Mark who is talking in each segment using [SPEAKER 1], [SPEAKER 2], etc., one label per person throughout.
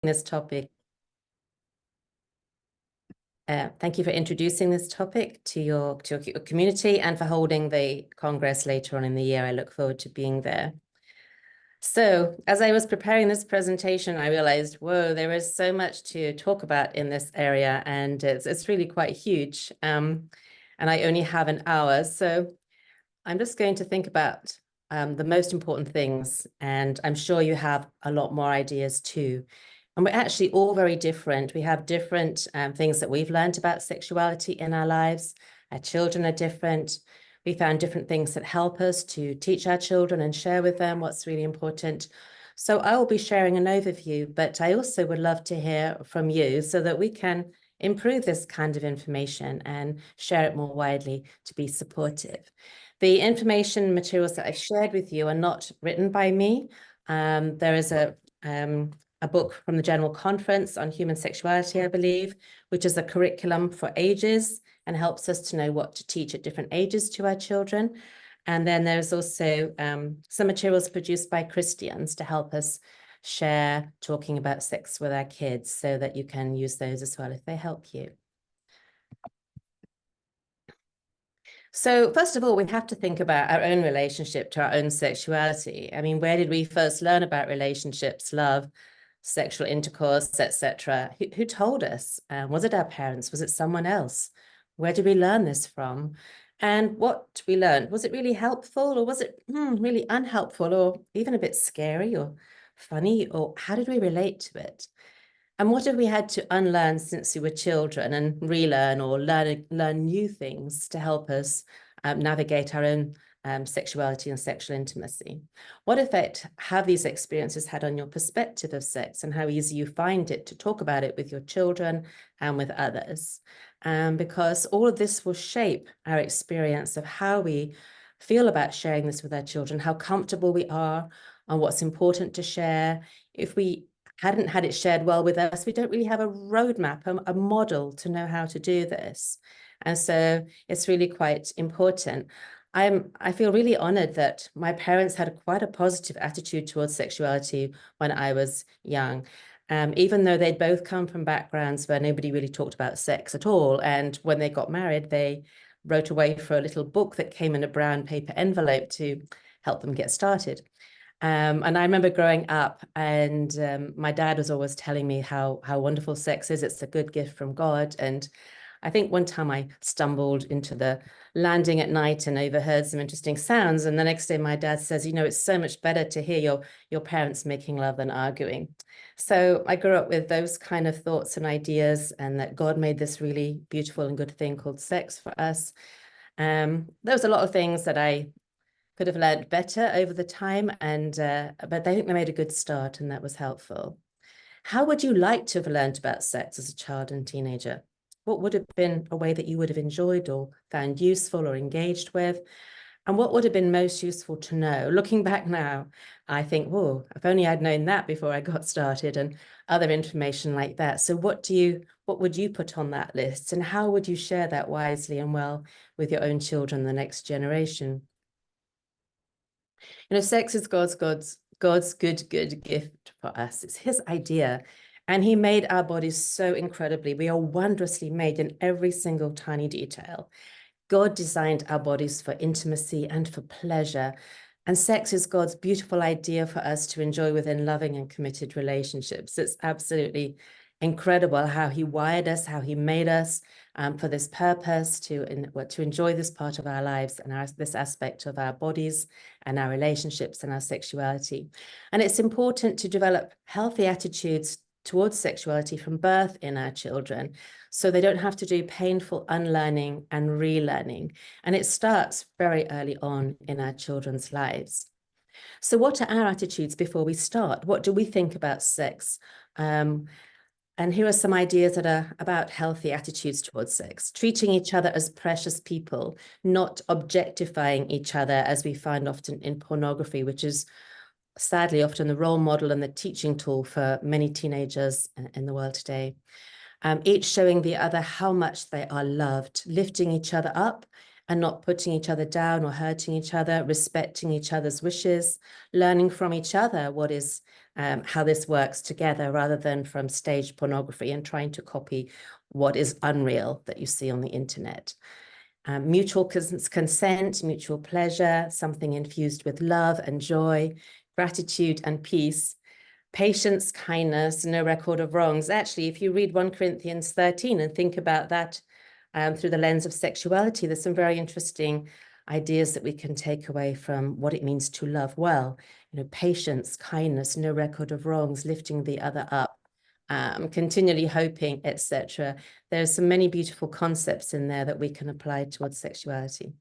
[SPEAKER 1] this topic. Thank you for introducing this topic to your community and for holding the Congress later on in the year. I look forward to being there. So as I was preparing this presentation, I realized, whoa, there is so much to talk about in this area, and it's really quite huge. And I only have an hour. So I'm just going to think about the most important things, and I'm sure you have a lot more ideas too. And we're actually all very different. We have different things that we've learned about sexuality in our lives. Our children are different. We found different things that help us to teach our children and share with them what's really important. So I will be sharing an overview, but I also would love to hear from you so that we can improve this kind of information and share it more widely to be supportive. The information materials that I've shared with you are not written by me. There is a book from the General Conference on Human Sexuality, I believe, which is a curriculum for ages and helps us to know what to teach at different ages to our children. And then there's also some materials produced by Christians to help us share talking about sex with our kids, so that you can use those as well if they help you. So first of all, we have to think about our own relationship to our own sexuality. I mean, where did we first learn about relationships, love, sexual intercourse, etc.? Who told us? Was it our parents? Was it someone else? Where did we learn this from? And what we learned, was it really helpful, or was it really unhelpful, or even a bit scary or funny? Or how did we relate to it? And what have we had to unlearn since we were children and relearn or learn new things to help us navigate our own sexuality and sexual intimacy? What effect have these experiences had on your perspective of sex and how easy you find it to talk about it with your children and with others? Because all of this will shape our experience of how we feel about sharing this with our children, how comfortable we are, and what's important to share. If we hadn't had it shared well with us, we don't really have a roadmap, a model to know how to do this. And so it's really quite important. I feel really honored that my parents had quite a positive attitude towards sexuality when I was young. Even though they'd both come from backgrounds where nobody really talked about sex at all. And when they got married, they wrote away for a little book that came in a brown paper envelope to help them get started. And I remember growing up, and my dad was always telling me how wonderful sex is. It's a good gift from God. And I think one time I stumbled into the landing at night and overheard some interesting sounds. And the next day my dad says, you know, it's so much better to hear your parents making love than arguing. So I grew up with those kind of thoughts and ideas, and that God made this really beautiful and good thing called sex for us. There was a lot of things that I could have learned better over the time, and but I think they made a good start, and that was helpful. How would you like to have learned about sex as a child and teenager? What would have been a way that you would have enjoyed or found useful or engaged with? And what would have been most useful to know? Looking back now, I think, whoa, if only I'd known that before I got started, and other information like that. So what would you put on that list, and how would you share that wisely and well with your own children, the next generation? You know, sex is God's good gift for us. It's his idea. And he made our bodies so incredibly. We are wondrously made in every single tiny detail. God designed our bodies for intimacy and for pleasure. And sex is God's beautiful idea for us to enjoy within loving and committed relationships. It's absolutely incredible how he wired us, how he made us for this purpose, to enjoy this part of our lives and this aspect of our bodies and our relationships and our sexuality. And it's important to develop healthy attitudes towards sexuality from birth in our children, so they don't have to do painful unlearning and relearning. And it starts very early on in our children's lives. So what are our attitudes before we start? What do we think about sex? And here are some ideas that are about healthy attitudes towards sex. Treating each other as precious people, not objectifying each other, as we find often in pornography, which is sadly often the role model and the teaching tool for many teenagers in the world today. Each showing the other how much they are loved, lifting each other up and not putting each other down or hurting each other, respecting each other's wishes, learning from each other what is how this works together, rather than from staged pornography and trying to copy what is unreal that you see on the internet. Mutual consent, mutual pleasure, something infused with love and joy, gratitude and peace, patience, kindness, no record of wrongs. Actually, if you read 1 Corinthians 13 and think about that through the lens of sexuality, there's some very interesting ideas that we can take away from what it means to love well. You know, patience, kindness, no record of wrongs, lifting the other up, continually hoping, etc. There's so many beautiful concepts in there that we can apply towards sexuality.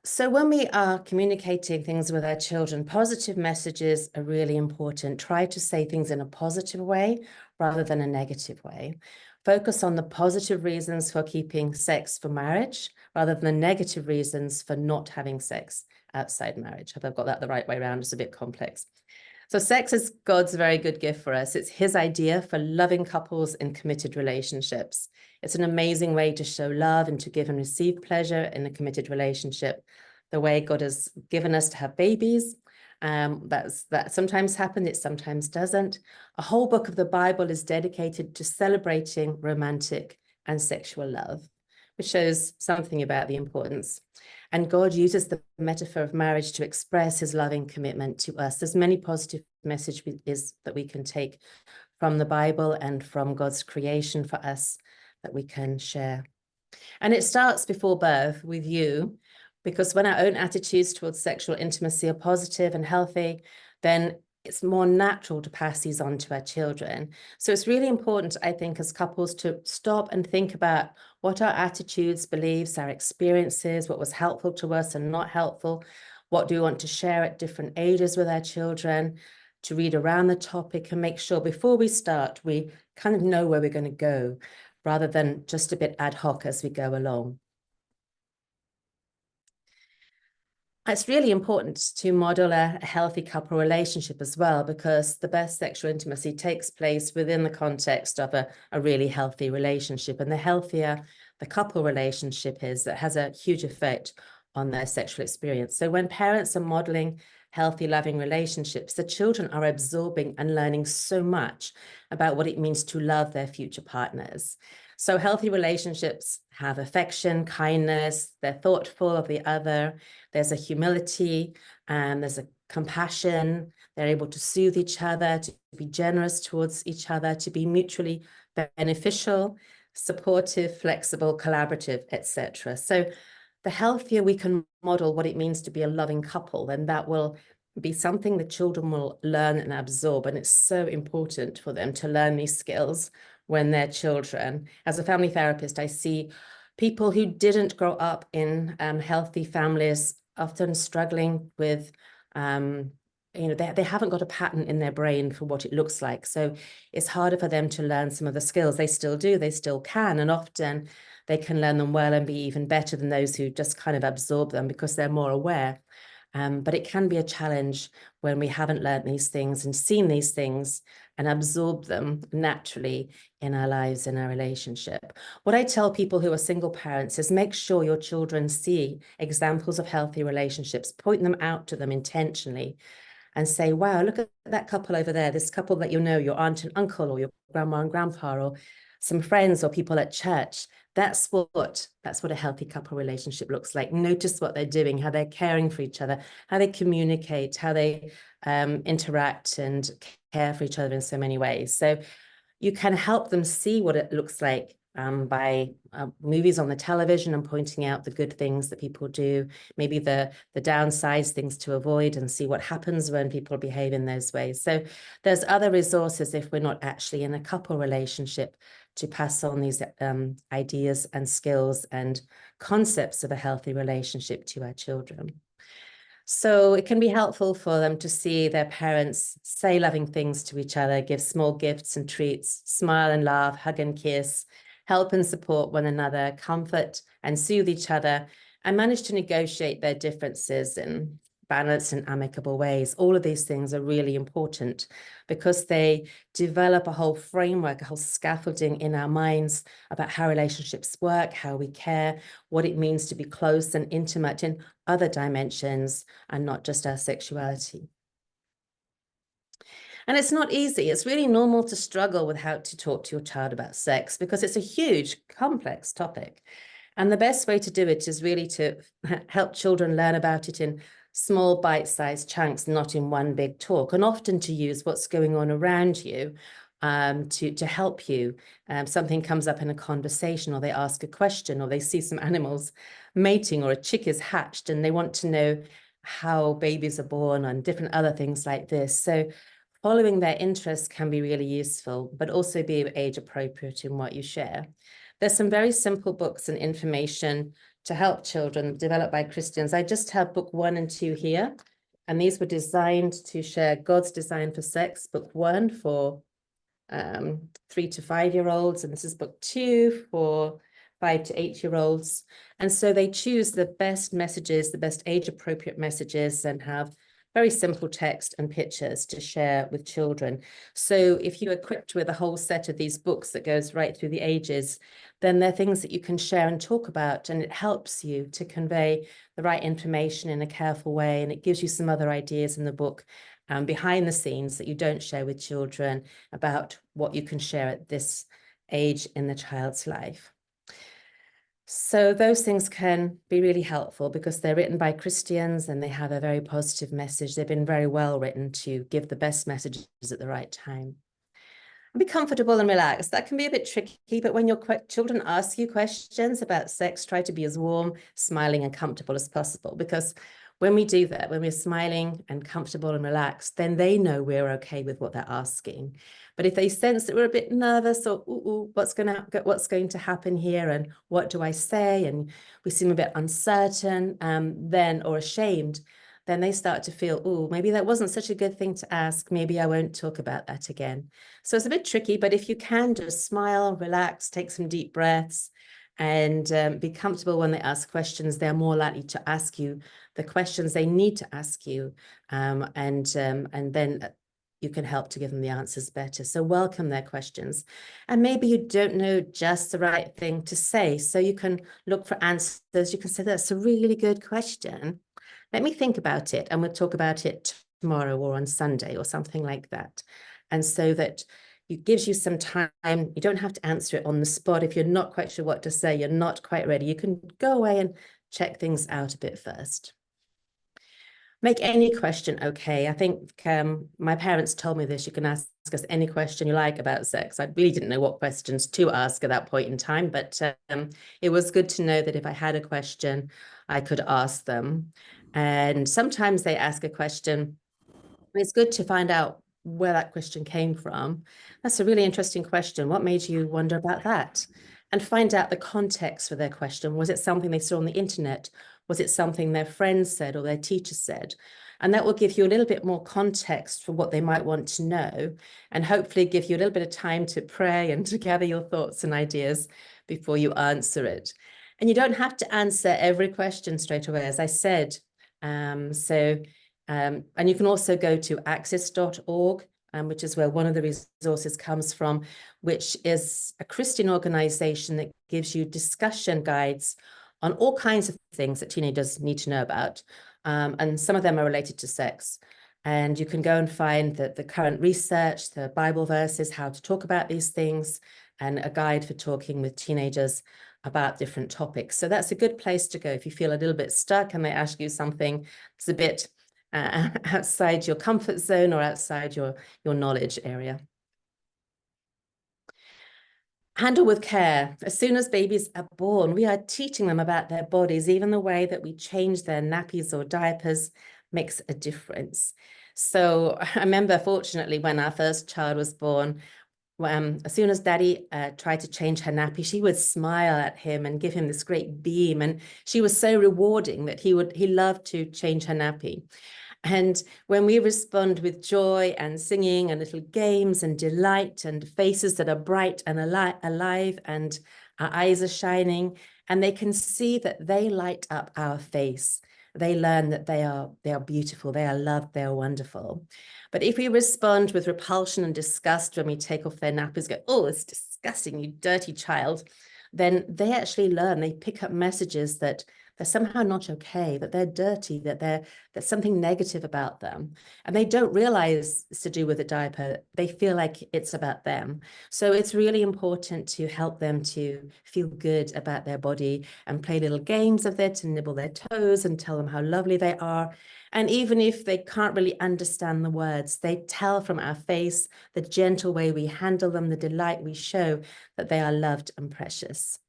[SPEAKER 1] So when we are communicating things with our children, positive messages are really important. Try to say things in a positive way rather than a negative way. Focus on the positive reasons for keeping sex for marriage rather than the negative reasons for not having sex outside marriage. Have I got that the right way around? It's a bit complex. So sex is God's very good gift for us. It's his idea for loving couples in committed relationships. It's an amazing way to show love and to give and receive pleasure in a committed relationship. The way God has given us to have babies, that sometimes happens, it sometimes doesn't. A whole book of the Bible is dedicated to celebrating romantic and sexual love, which shows something about the importance. And God uses the metaphor of marriage to express his loving commitment to us. There's many positive messages that we can take from the Bible and from God's creation for us that we can share. And it starts before birth with you, because when our own attitudes towards sexual intimacy are positive and healthy, then it's more natural to pass these on to our children. So it's really important, I think, as couples to stop and think about what our attitudes, beliefs, our experiences, what was helpful to us and not helpful, what do we want to share at different ages with our children, to read around the topic and make sure before we start, we kind of know where we're going to go, rather than just a bit ad hoc as we go along. It's really important to model a healthy couple relationship as well, because the best sexual intimacy takes place within the context of a really healthy relationship. And the healthier the couple relationship is, that has a huge effect on their sexual experience. So when parents are modeling healthy, loving relationships, the children are absorbing and learning so much about what it means to love their future partners. So healthy relationships have affection, kindness, they're thoughtful of the other, there's a humility, and there's a compassion, they're able to soothe each other, to be generous towards each other, to be mutually beneficial, supportive, flexible, collaborative, etc. So the healthier we can model what it means to be a loving couple, then that will be something the children will learn and absorb. And it's so important for them to learn these skills when they're children. As a family therapist, I see people who didn't grow up in healthy families often struggling with, they haven't got a pattern in their brain for what it looks like. So it's harder for them to learn some of the skills. They still do, they still can, and often they can learn them well and be even better than those who just kind of absorb them because they're more aware. But it can be a challenge when we haven't learned these things and seen these things and absorbed them naturally in our lives, in our relationship. What I tell people who are single parents is make sure your children see examples of healthy relationships, point them out to them intentionally, and say, wow, look at that couple over there, this couple that you know, your aunt and uncle, or your grandma and grandpa, or some friends or people at church. That's what a healthy couple relationship looks like. Notice what they're doing, how they're caring for each other, how they communicate, how they interact and care for each other in so many ways. So you can help them see what it looks like by movies on the television and pointing out the good things that people do, maybe the downsides, things to avoid, and see what happens when people behave in those ways. So there's other resources if we're not actually in a couple relationship to pass on these ideas and skills and concepts of a healthy relationship to our children. So it can be helpful for them to see their parents say loving things to each other, give small gifts and treats, smile and laugh, hug and kiss, help and support one another, comfort and soothe each other, and manage to negotiate their differences and balanced and amicable ways. All of these things are really important because they develop a whole framework, a whole scaffolding in our minds about how relationships work, how we care, what it means to be close and intimate in other dimensions and not just our sexuality. And it's not easy. It's really normal to struggle with how to talk to your child about sex because it's a huge, complex topic. And the best way to do it is really to help children learn about it in small bite-sized chunks, not in one big talk, and often to use what's going on around you to help you. Something comes up in a conversation, or they ask a question, or they see some animals mating, or a chick is hatched, and they want to know how babies are born and different other things like this. So following their interests can be really useful, but also be age appropriate in what you share. There's some very simple books and information to help children developed by Christians. I just have book 1 and 2 here, and these were designed to share God's design for sex. Book 1 for 3 to 5-year-olds, and this is book 2 for 5 to 8-year-olds. And so they choose the best messages, the best age-appropriate messages, and have very simple text and pictures to share with children. So if you're equipped with a whole set of these books that goes right through the ages, then they're things that you can share and talk about, and it helps you to convey the right information in a careful way, and it gives you some other ideas in the book behind the scenes that you don't share with children about what you can share at this age in the child's life. So those things can be really helpful because they're written by Christians and they have a very positive message. They've been very well written to give the best messages at the right time. And be comfortable and relaxed. That can be a bit tricky, but when your children ask you questions about sex, try to be as warm, smiling, and comfortable as possible, because when we do that, when we're smiling and comfortable and relaxed, then they know we're okay with what they're asking. But if they sense that we're a bit nervous or, ooh, what's going to happen here, and what do I say, and we seem a bit uncertain, then, or ashamed, then they start to feel, oh, maybe that wasn't such a good thing to ask. Maybe I won't talk about that again. So it's a bit tricky, but if you can just smile, relax, take some deep breaths, and be comfortable when they ask questions, they're more likely to ask you the questions they need to ask you, and then you can help to give them the answers better. So welcome their questions. And maybe you don't know just the right thing to say, so you can look for answers. You can say, that's a really good question. Let me think about it, and we'll talk about it tomorrow or on Sunday or something like that. And so that it gives you some time. You don't have to answer it on the spot. If you're not quite sure what to say, you're not quite ready, you can go away and check things out a bit first. Make any question okay. I think my parents told me this. You can ask us any question you like about sex. I really didn't know what questions to ask at that point in time, but it was good to know that if I had a question, I could ask them. And sometimes they ask a question. It's good to find out where that question came from. That's a really interesting question. What made you wonder about that? And find out the context for their question. Was it something they saw on the internet? Was it something their friends said or their teacher said? And that will give you a little bit more context for what they might want to know, and hopefully give you a little bit of time to pray and to gather your thoughts and ideas before you answer it. And you don't have to answer every question straight away, as I said. And you can also go to access.org, which is where one of the resources comes from, which is a Christian organization that gives you discussion guides on all kinds of things that teenagers need to know about. And some of them are related to sex. And you can go and find the current research, the Bible verses, how to talk about these things, and a guide for talking with teenagers about different topics. So that's a good place to go if you feel a little bit stuck and they ask you something that's a bit outside your comfort zone or outside your knowledge area. Handle with care. As soon as babies are born, we are teaching them about their bodies. Even the way that we change their nappies or diapers makes a difference. So I remember, fortunately, when our first child was born, as soon as Daddy tried to change her nappy, she would smile at him and give him this great beam. And she was so rewarding that he loved to change her nappy. And when we respond with joy and singing and little games and delight and faces that are bright and alive, and our eyes are shining, and they can see that they light up our face, they learn that they are beautiful, they are loved, they are wonderful. But if we respond with repulsion and disgust when we take off their nappies, go, oh, it's disgusting, you dirty child, then they actually learn, they pick up messages that they're somehow not okay, that they're dirty, that there's something negative about them. And they don't realize it's to do with the diaper. They feel like it's about them. So it's really important to help them to feel good about their body and play little games with it and nibble their toes and tell them how lovely they are. And even if they can't really understand the words, they tell from our face, the gentle way we handle them, the delight we show, that they are loved and precious.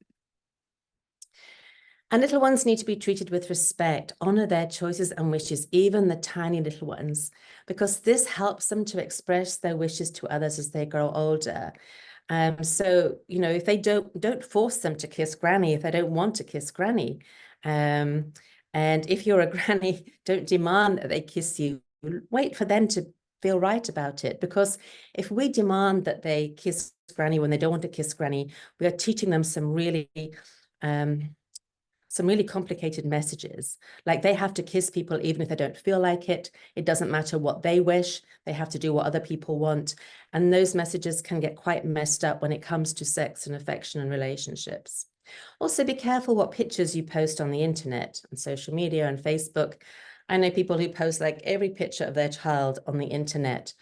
[SPEAKER 1] And little ones need to be treated with respect, honor their choices and wishes, even the tiny little ones, because this helps them to express their wishes to others as they grow older. So, you know, if they don't force them to kiss granny, if they don't want to kiss granny. And if you're a granny, don't demand that they kiss you. Wait for them to feel right about it, because if we demand that they kiss granny when they don't want to kiss granny, we are teaching them some really complicated messages, like they have to kiss people even if they don't feel like it. It doesn't matter what they wish, they have to do what other people want. And those messages can get quite messed up when it comes to sex and affection and relationships. Also, be careful what pictures you post on the internet and social media and Facebook. I know people who post like every picture of their child on the internet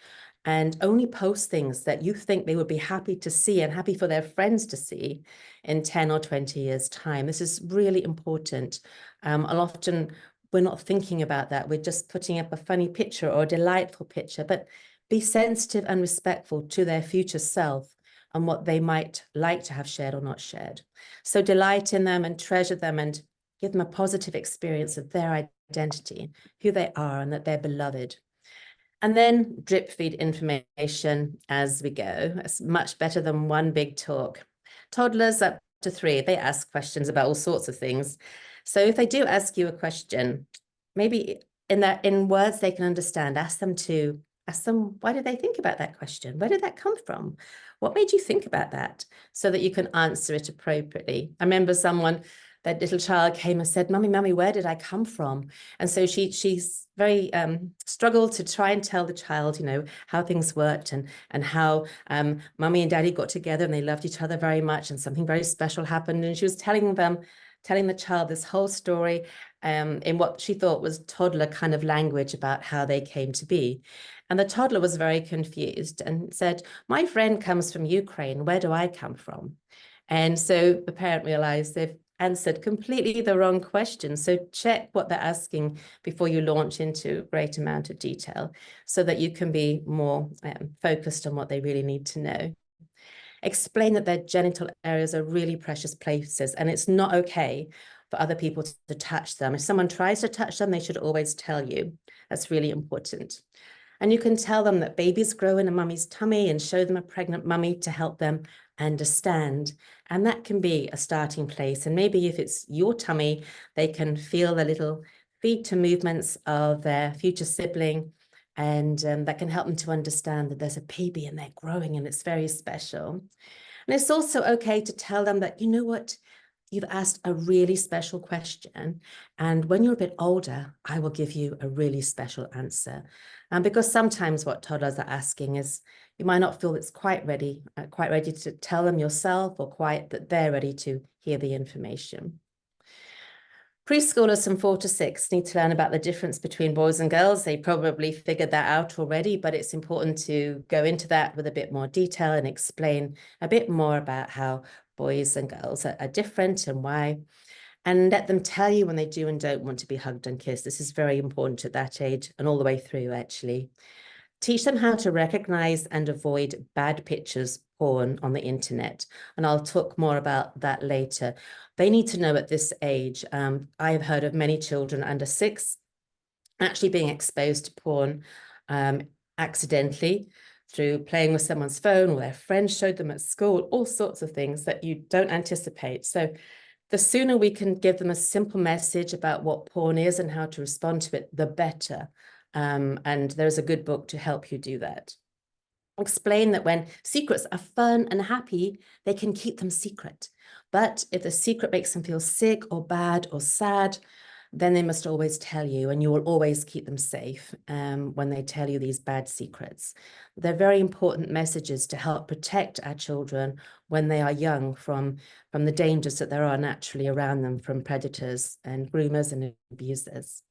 [SPEAKER 1] and only post things that you think they would be happy to see and happy for their friends to see in 10 or 20 years' time. This is really important. And often we're not thinking about that. We're just putting up a funny picture or a delightful picture, but be sensitive and respectful to their future self and what they might like to have shared or not shared. So delight in them and treasure them and give them a positive experience of their identity, who they are, and that they're beloved. And then drip feed information as we go. It's much better than one big talk. Toddlers up to 3, they ask questions about all sorts of things. So if they do ask you a question, maybe in words they can understand, ask them, why did they think about that question? Where did that come from? What made you think about that? So that you can answer it appropriately. I remember that little child came and said, Mummy, where did I come from? And so she's very struggled to try and tell the child, you know, how things worked and how Mummy and Daddy got together and they loved each other very much and something very special happened. And she was telling the child this whole story in what she thought was toddler kind of language about how they came to be. And the toddler was very confused and said, my friend comes from Ukraine. Where do I come from? And so the parent realized they've answered completely the wrong question. So check what they're asking before you launch into a great amount of detail so that you can be more focused on what they really need to know. Explain that their genital areas are really precious places and it's not okay for other people to touch them. If someone tries to touch them, they should always tell you. That's really important. And you can tell them that babies grow in a mummy's tummy and show them a pregnant mummy to help them understand. And that can be a starting place. And maybe if it's your tummy, they can feel the little feet-to movements of their future sibling. And that can help them to understand that there's a baby and they're growing and it's very special. And it's also okay to tell them that, you know what, you've asked a really special question. And when you're a bit older, I will give you a really special answer. Because sometimes what toddlers are asking is, you might not feel it's quite ready to tell them yourself or quite that they're ready to hear the information. Preschoolers from 4 to 6 need to learn about the difference between boys and girls. They probably figured that out already, but it's important to go into that with a bit more detail and explain a bit more about how boys and girls are different and why, and let them tell you when they do and don't want to be hugged and kissed. This is very important at that age and all the way through, actually. Teach them how to recognize and avoid bad pictures, porn on the internet. And I'll talk more about that later. They need to know at this age. I have heard of many children under 6 actually being exposed to porn accidentally through playing with someone's phone or their friends showed them at school, all sorts of things that you don't anticipate. So the sooner we can give them a simple message about what porn is and how to respond to it, the better. And there's a good book to help you do that. Explain that when secrets are fun and happy, they can keep them secret. But if the secret makes them feel sick or bad or sad, then they must always tell you, and you will always keep them safe when they tell you these bad secrets. They're very important messages to help protect our children when they are young from the dangers that there are naturally around them from predators and groomers and abusers.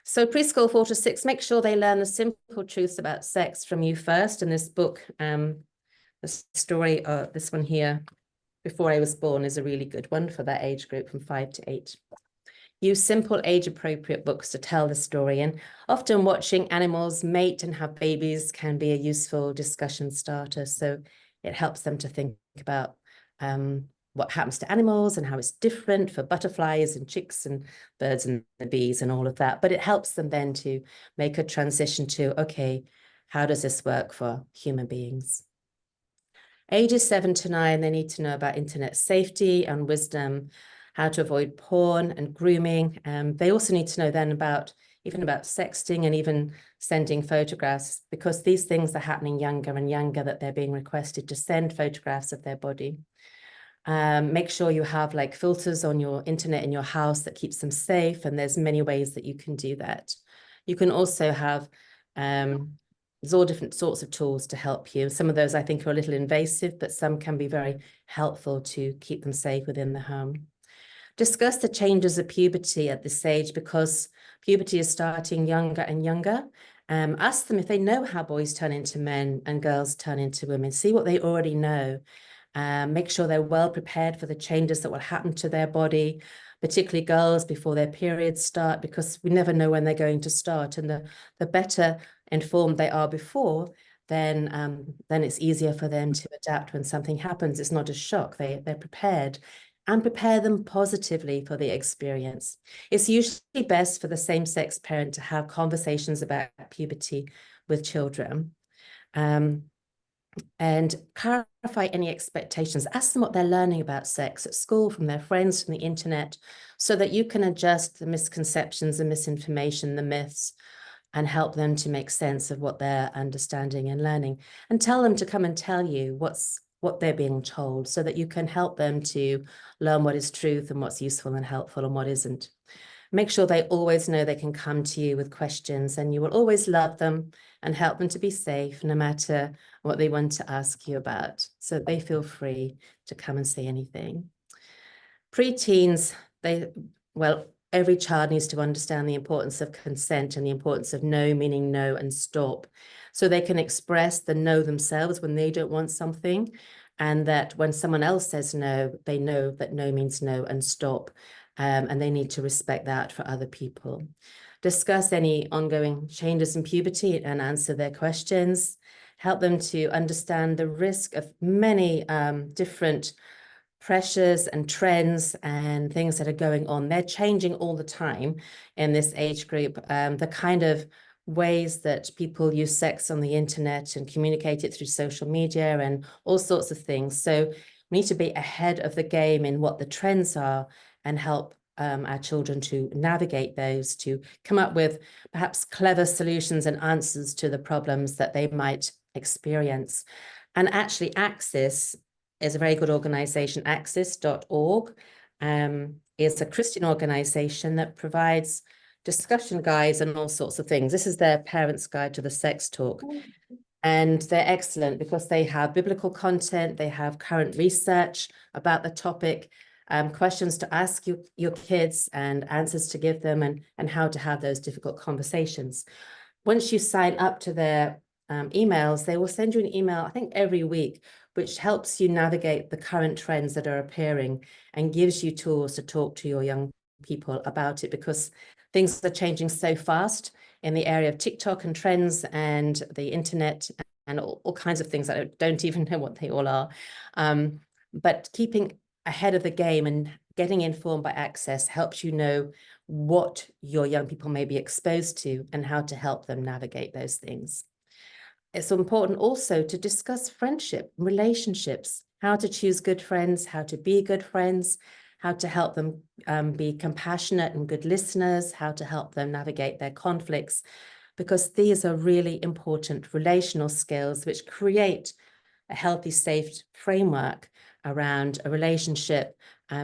[SPEAKER 1] So preschool 4 to 6, make sure they learn the simple truths about sex from you first. In this book, the story, this one here, Before I Was Born, is a really good one for that age group from 5 to 8. Use simple age-appropriate books to tell the story, and often watching animals mate and have babies can be a useful discussion starter. So it helps them to think about what happens to animals and how it's different for butterflies and chicks and birds and the bees and all of that. But it helps them then to make a transition to, okay, how does this work for human beings? Ages 7 to 9, they need to know about internet safety and wisdom, how to avoid porn and grooming. They also need to know then about sexting and even sending photographs, because these things are happening younger and younger, that they're being requested to send photographs of their body. Make sure you have like filters on your internet in your house that keeps them safe. And there's many ways that you can do that. You can also have, there's all different sorts of tools to help you. Some of those I think are a little invasive, but some can be very helpful to keep them safe within the home. Discuss the changes of puberty at this age, because puberty is starting younger and younger. Ask them if they know how boys turn into men and girls turn into women. See what they already know. Make sure they're well prepared for the changes that will happen to their body, particularly girls before their periods start, because we never know when they're going to start. And the better informed they are before, then it's easier for them to adapt when something happens. It's not a shock. They're prepared, and prepare them positively for the experience. It's usually best for the same-sex parent to have conversations about puberty with children. And clarify any expectations. Ask them what they're learning about sex at school, from their friends, from the internet, so that you can adjust the misconceptions, the misinformation, the myths, and help them to make sense of what they're understanding and learning. And tell them to come and tell you what they're being told, so that you can help them to learn what is truth and what's useful and helpful and what isn't. Make sure they always know they can come to you with questions, and you will always love them and help them to be safe no matter what they want to ask you about. So they feel free to come and say anything. Preteens, every child needs to understand the importance of consent and the importance of no meaning no and stop, so they can express the no themselves when they don't want something, and that when someone else says no, they know that no means no and stop, and they need to respect that for other people. Discuss any ongoing changes in puberty and answer their questions. Help them to understand the risk of many different pressures and trends and things that are going on. They're changing all the time in this age group. The kind of ways that people use sex on the internet and communicate it through social media and all sorts of things. So we need to be ahead of the game in what the trends are, and help our children to navigate those, to come up with perhaps clever solutions and answers to the problems that they might experience. And actually, Axis is a very good organization. Axis.org is a Christian organization that provides discussion guides and all sorts of things. This is their parents' guide to the sex talk. And they're excellent because they have biblical content, they have current research about the topic, questions to ask your kids and answers to give them, and how to have those difficult conversations. Once you sign up to their emails, they will send you an email, I think every week, which helps you navigate the current trends that are appearing and gives you tools to talk to your young people about it, because things are changing so fast in the area of TikTok and trends and the internet and all kinds of things that I don't even know what they all are. But keeping ahead of the game and getting informed by Access helps you know what your young people may be exposed to and how to help them navigate those things. It's important also to discuss friendship, relationships, how to choose good friends, how to be good friends, how to help them be compassionate and good listeners, how to help them navigate their conflicts, because these are really important relational skills which create a healthy, safe framework around a relationship,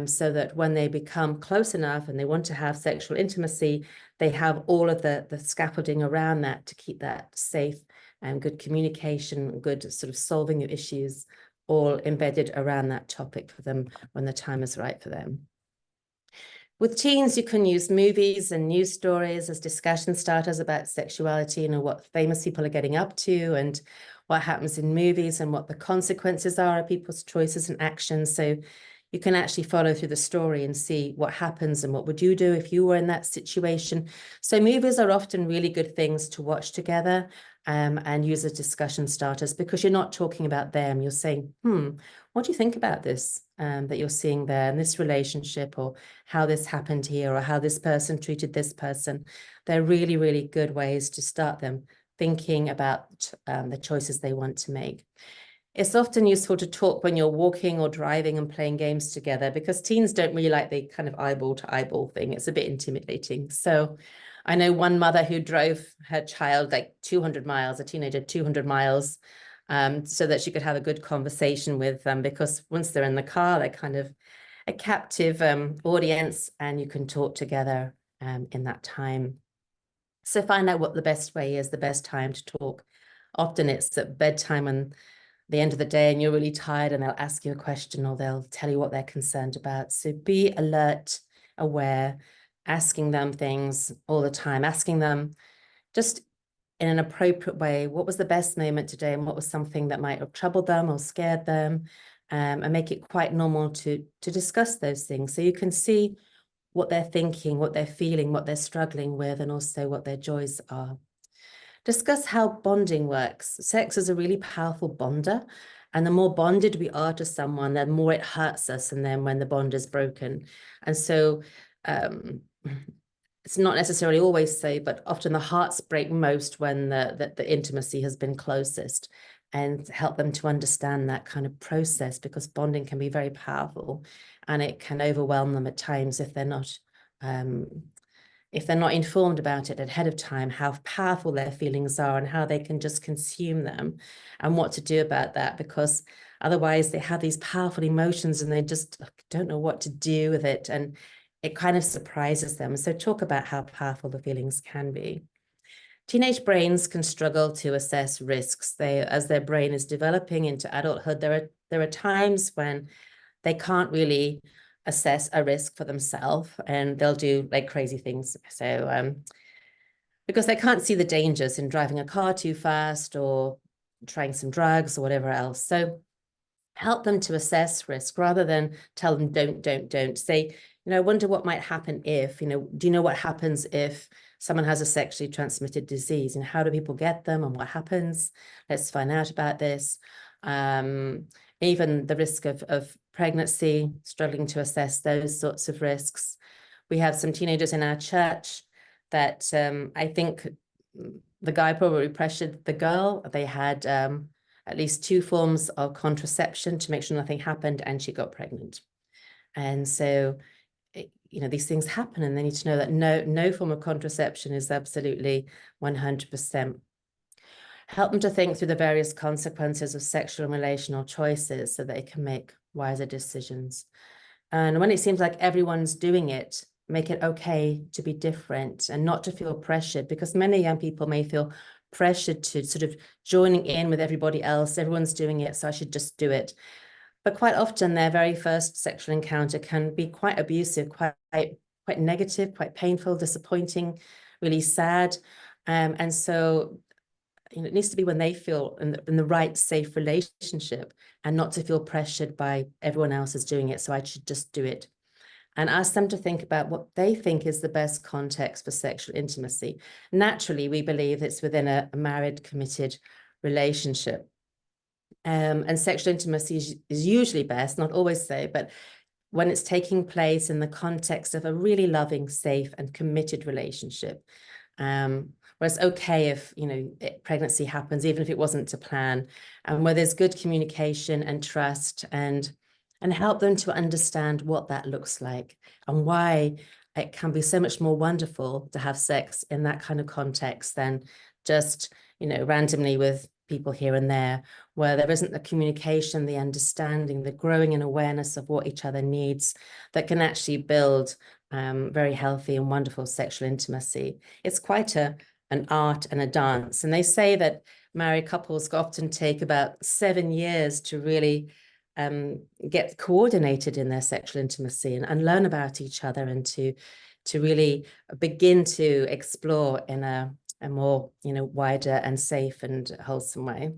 [SPEAKER 1] so that when they become close enough and they want to have sexual intimacy, they have all of the scaffolding around that to keep that safe and good communication, good sort of solving of issues, all embedded around that topic for them when the time is right for them. With teens, you can use movies and news stories as discussion starters about sexuality and what famous people are getting up to and what happens in movies and what the consequences are of people's choices and actions. So you can actually follow through the story and see what happens and what would you do if you were in that situation. So movies are often really good things to watch together and use as discussion starters, because you're not talking about them. You're saying, what do you think about this that you're seeing there in this relationship, or how this happened here, or how this person treated this person? They're really, really good ways to start them thinking about the choices they want to make. It's often useful to talk when you're walking or driving and playing games together, because teens don't really like the kind of eyeball to eyeball thing. It's a bit intimidating. So I know one mother who drove her child like 200 miles, a teenager 200 miles, so that she could have a good conversation with them, because once they're in the car, they're kind of a captive audience, and you can talk together in that time. So find out what the best way is, the best time to talk. Often it's at bedtime and the end of the day and you're really tired, and they'll ask you a question or they'll tell you what they're concerned about. So be alert, aware, asking them things all the time, asking them just in an appropriate way, what was the best moment today and what was something that might have troubled them or scared them, and make it quite normal to discuss those things, so you can see what they're thinking, what they're feeling, what they're struggling with, and also what their joys are. Discuss how bonding works. Sex is a really powerful bonder, and the more bonded we are to someone, the more it hurts us, and then when the bond is broken. And so it's not necessarily always so, but often the hearts break most when the intimacy has been closest, and help them to understand that kind of process, because bonding can be very powerful and it can overwhelm them at times if they're not informed about it ahead of time, how powerful their feelings are and how they can just consume them, and what to do about that, because otherwise they have these powerful emotions and they just don't know what to do with it, and it kind of surprises them. So talk about how powerful the feelings can be. Teenage brains can struggle to assess risks. As their brain is developing into adulthood, there are times when they can't really assess a risk for themselves, and they'll do like crazy things. So because they can't see the dangers in driving a car too fast or trying some drugs or whatever else. So help them to assess risk rather than tell them don't. Say, I wonder what might happen if, do you know what happens if someone has a sexually transmitted disease, and how do people get them and what happens? Let's find out about this. Even the risk of pregnancy, struggling to assess those sorts of risks. We have some teenagers in our church that I think the guy probably pressured the girl. They had at least 2 forms of contraception to make sure nothing happened, and she got pregnant. And so, these things happen, and they need to know that no form of contraception is absolutely 100%. Help them to think through the various consequences of sexual and relational choices so they can make wiser decisions. And when it seems like everyone's doing it, make it okay to be different and not to feel pressured, because many young people may feel pressured to sort of joining in with everybody else. Everyone's doing it, so I should just do it. But quite often their very first sexual encounter can be quite abusive, quite negative, quite painful, disappointing, really sad. And so it needs to be when they feel in the right, safe relationship, and not to feel pressured by everyone else is doing it, so I should just do it. And ask them to think about what they think is the best context for sexual intimacy. Naturally, we believe it's within a married, committed relationship. And sexual intimacy is usually best, not always so, but when it's taking place in the context of a really loving, safe, and committed relationship. Where it's okay if, pregnancy happens, even if it wasn't to plan, and where there's good communication and trust, and help them to understand what that looks like and why it can be so much more wonderful to have sex in that kind of context than just, randomly with people here and there, where there isn't the communication, the understanding, the growing in awareness of what each other needs, that can actually build very healthy and wonderful sexual intimacy. It's quite an art and a dance. And they say that married couples often take about 7 years to really get coordinated in their sexual intimacy and learn about each other, and to really begin to explore in a more, wider and safe and wholesome way.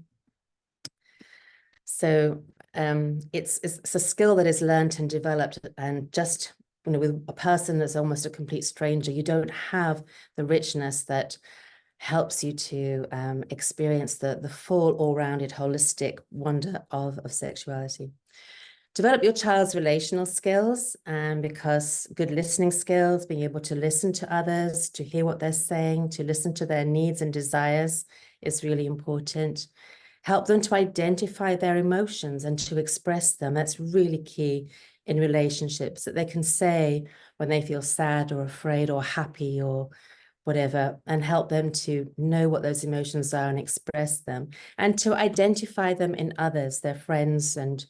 [SPEAKER 1] So it's a skill that is learned and developed, and just, with a person that's almost a complete stranger, you don't have the richness that helps you to experience the full, all-rounded, holistic wonder of sexuality. Develop your child's relational skills, because good listening skills, being able to listen to others, to hear what they're saying, to listen to their needs and desires is really important. Help them to identify their emotions and to express them. That's really key in relationships, that they can say when they feel sad or afraid or happy or whatever, and help them to know what those emotions are and express them, and to identify them in others, their friends and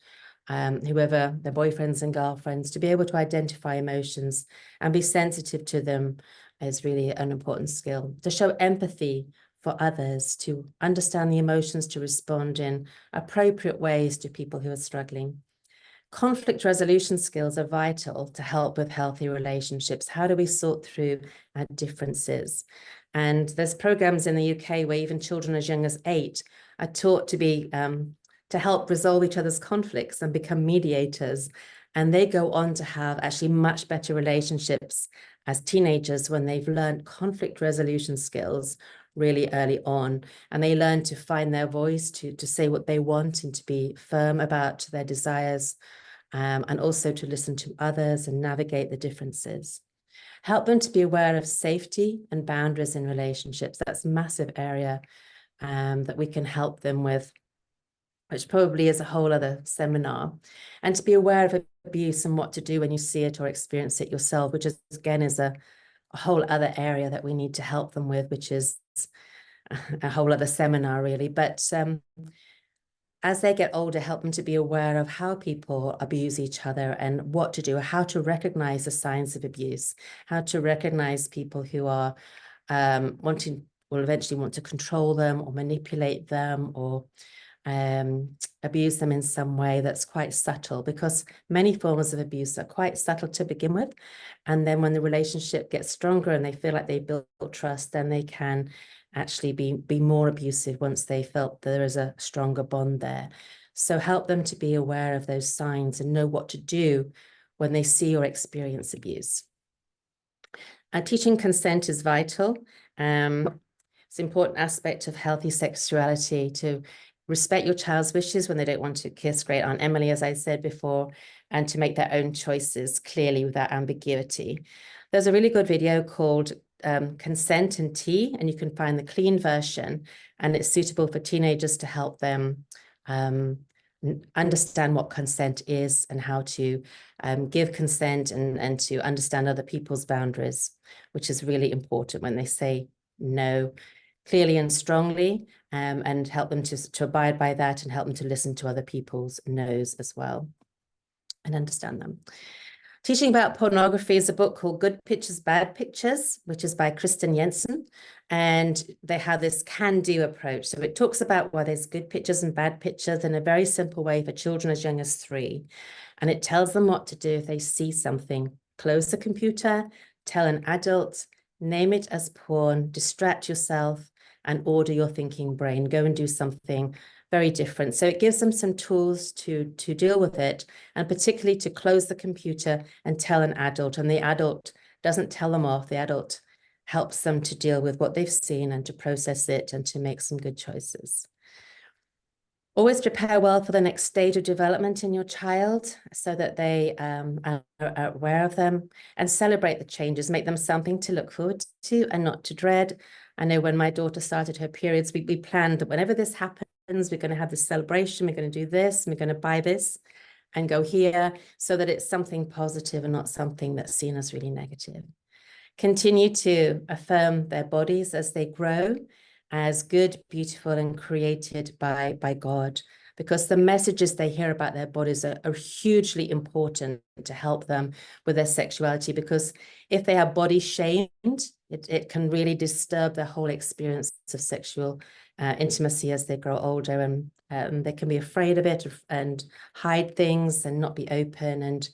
[SPEAKER 1] whoever, their boyfriends and girlfriends. To be able to identify emotions and be sensitive to them is really an important skill. To show empathy for others, to understand the emotions, to respond in appropriate ways to people who are struggling. Conflict resolution skills are vital to help with healthy relationships. How do we sort through our differences? And there's programs in the UK where even children as young as 8 are taught to be to help resolve each other's conflicts and become mediators. And they go on to have actually much better relationships as teenagers when they've learned conflict resolution skills really early on. And they learn to find their voice, to say what they want, and to be firm about their desires, and also to listen to others and navigate the differences. Help them to be aware of safety and boundaries in relationships. That's a massive area that we can help them with, which probably is a whole other seminar. And to be aware of abuse and what to do when you see it or experience it yourself, which is, again, is a whole other area that we need to help them with, which is a whole other seminar, really. But as they get older, help them to be aware of how people abuse each other and what to do, how to recognize the signs of abuse, how to recognize people who are will eventually want to control them or manipulate them or abuse them in some way that's quite subtle, because many forms of abuse are quite subtle to begin with. And then when the relationship gets stronger and they feel like they built trust, then they can actually be more abusive once they felt there is a stronger bond there. So help them to be aware of those signs and know what to do when they see or experience abuse. Teaching consent is vital. It's an important aspect of healthy sexuality, to respect your child's wishes when they don't want to kiss Great Aunt Emily, as I said before, and to make their own choices clearly without ambiguity. There's a really good video called Consent and Tea, and you can find the clean version, and it's suitable for teenagers to help them understand what consent is and how to give consent and to understand other people's boundaries, which is really important when they say no clearly and strongly, and help them to abide by that, and help them to listen to other people's no's as well and understand them. Teaching about pornography is a book called Good Pictures, Bad Pictures, which is by Kristen Jensen. And they have this can-do approach. So it talks about why there's good pictures and bad pictures in a very simple way for children as young as 3. And it tells them what to do if they see something. Close the computer, tell an adult, name it as porn, distract yourself, and order your thinking brain. Go and do something very different. So it gives them some tools to deal with it, and particularly to close the computer and tell an adult. And the adult doesn't tell them off. The adult helps them to deal with what they've seen and to process it and to make some good choices. Always prepare well for the next stage of development in your child, so that they are aware of them, and celebrate the changes, make them something to look forward to and not to dread. I know when my daughter started her periods, we planned that whenever this happens, we're going to have this celebration, we're going to do this, and we're going to buy this and go here, so that it's something positive and not something that's seen as really negative. Continue to affirm their bodies as they grow, as good, beautiful, and created by God, because the messages they hear about their bodies are hugely important to help them with their sexuality. Because if they are body shamed, it can really disturb their whole experience of sexual intimacy as they grow older, and they can be afraid of it and hide things and not be open, and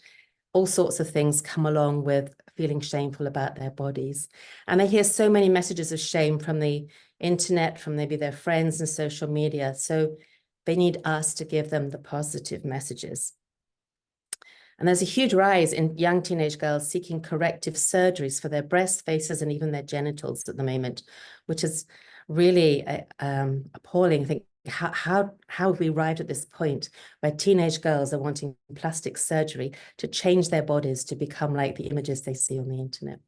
[SPEAKER 1] all sorts of things come along with feeling shameful about their bodies. And they hear so many messages of shame from the internet, from maybe their friends and social media. So they need us to give them the positive messages. And there's a huge rise in young teenage girls seeking corrective surgeries for their breasts, faces, and even their genitals at the moment, which is really appalling. I think how have we arrived at this point where teenage girls are wanting plastic surgery to change their bodies to become like the images they see on the internet?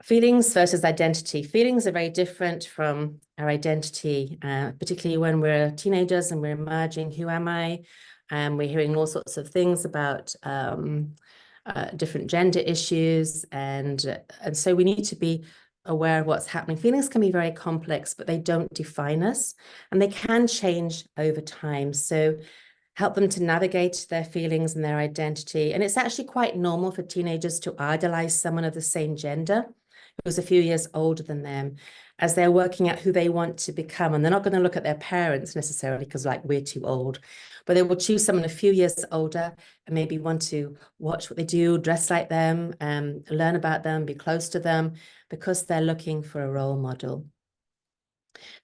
[SPEAKER 1] Feelings versus identity. Feelings are very different from our identity, particularly when we're teenagers and we're emerging. Who am I? And we're hearing all sorts of things about different gender issues. And so we need to be aware of what's happening. Feelings can be very complex, but they don't define us, and they can change over time. So help them to navigate their feelings and their identity. And it's actually quite normal for teenagers to idolize someone of the same gender who's a few years older than them as they're working out who they want to become. And they're not going to look at their parents necessarily because, like, we're too old, but they will choose someone a few years older and maybe want to watch what they do, dress like them, learn about them, be close to them, because they're looking for a role model.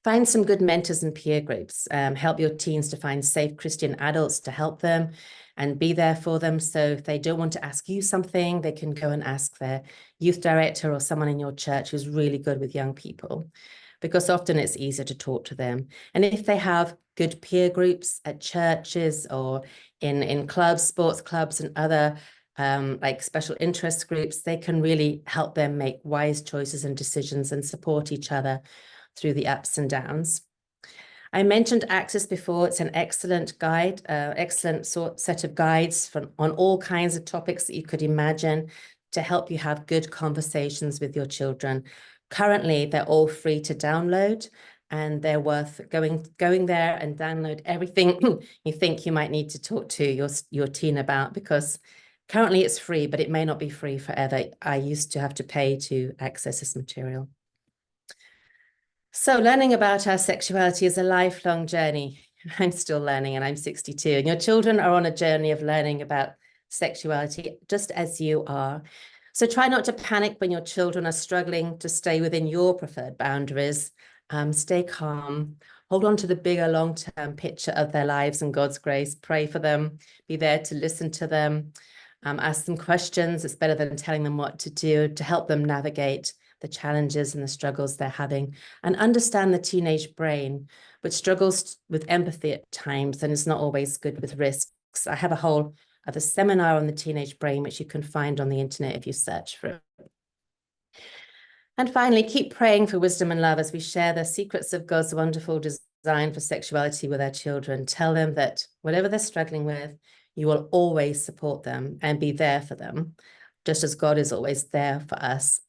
[SPEAKER 1] Find some good mentors and peer groups. Help your teens to find safe Christian adults to help them and be there for them. So if they don't want to ask you something, they can go and ask their youth director or someone in your church who's really good with young people, because often it's easier to talk to them. And if they have good peer groups at churches or in clubs, sports clubs, and other like special interest groups, they can really help them make wise choices and decisions and support each other through the ups and downs. I mentioned Access before. It's an excellent guide, excellent set of guides on all kinds of topics that you could imagine to help you have good conversations with your children. Currently, they're all free to download, and they're worth going there and download everything you think you might need to talk to your teen about, because currently it's free, but it may not be free forever. I used to have to pay to access this material. So learning about our sexuality is a lifelong journey. I'm still learning, and I'm 62, and your children are on a journey of learning about sexuality just as you are. So try not to panic when your children are struggling to stay within your preferred boundaries. Stay calm, hold on to the bigger long-term picture of their lives and God's grace. Pray for them, be there to listen to them, ask them questions. It's better than telling them what to do, to help them navigate the challenges and the struggles they're having, and understand the teenage brain, which struggles with empathy at times and is not always good with risks. I have a whole other seminar on the teenage brain, which you can find on the internet if you search for it. And finally, keep praying for wisdom and love as we share the secrets of God's wonderful design for sexuality with our children. Tell them that whatever they're struggling with, you will always support them and be there for them, just as God is always there for us.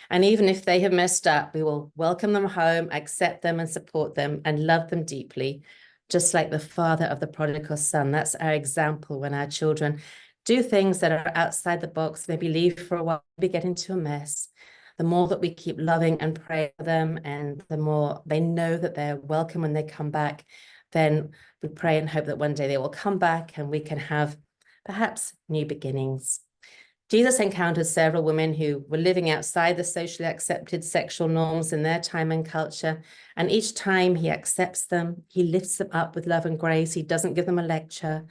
[SPEAKER 1] And even if they have messed up, we will welcome them home, accept them and support them and love them deeply, just like the father of the prodigal son. That's our example when our children do things that are outside the box, maybe leave for a while, maybe get into a mess. The more that we keep loving and praying for them, and the more they know that they're welcome when they come back, then we pray and hope that one day they will come back and we can have perhaps new beginnings. Jesus encountered several women who were living outside the socially accepted sexual norms in their time and culture. And each time he accepts them, he lifts them up with love and grace. He doesn't give them a lecture.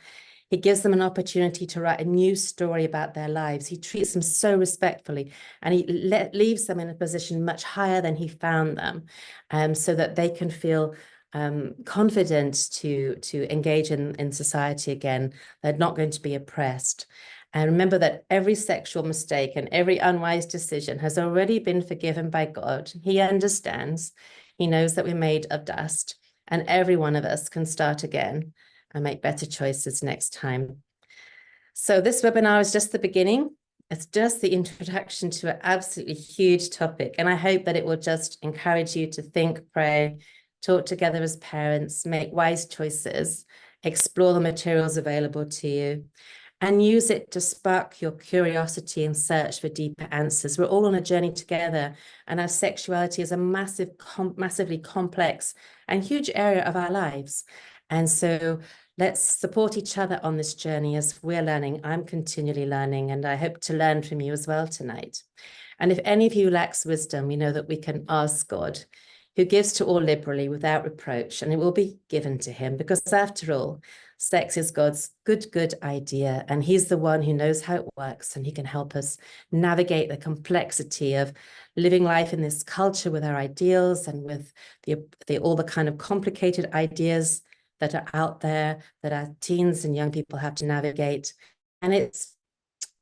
[SPEAKER 1] He gives them an opportunity to write a new story about their lives. He treats them so respectfully, and he leaves them in a position much higher than he found them, so that they can feel confident to engage in society again. They're not going to be oppressed. And remember that every sexual mistake and every unwise decision has already been forgiven by God. He understands. He knows that we're made of dust, and every one of us can start again and make better choices next time. So this webinar is just the beginning. It's just the introduction to an absolutely huge topic. And I hope that it will just encourage you to think, pray, talk together as parents, make wise choices, explore the materials available to you, and use it to spark your curiosity and search for deeper answers. We're all on a journey together, and our sexuality is a massively complex and huge area of our lives. And so let's support each other on this journey as we're learning. I'm continually learning, and I hope to learn from you as well tonight. And if any of you lacks wisdom, we know that we can ask God, who gives to all liberally without reproach, and it will be given to him, because after all, sex is God's good idea, and he's the one who knows how it works, and he can help us navigate the complexity of living life in this culture with our ideals and with all the kind of complicated ideas that are out there that our teens and young people have to navigate. And it's,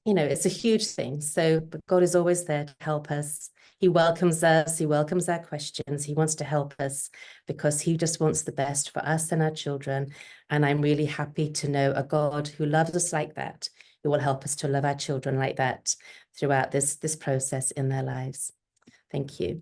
[SPEAKER 1] it's a huge thing. So, but God is always there to help us. He welcomes us. He welcomes our questions. He wants to help us because he just wants the best for us and our children. And I'm really happy to know a God who loves us like that, who will help us to love our children like that throughout this process in their lives. Thank you.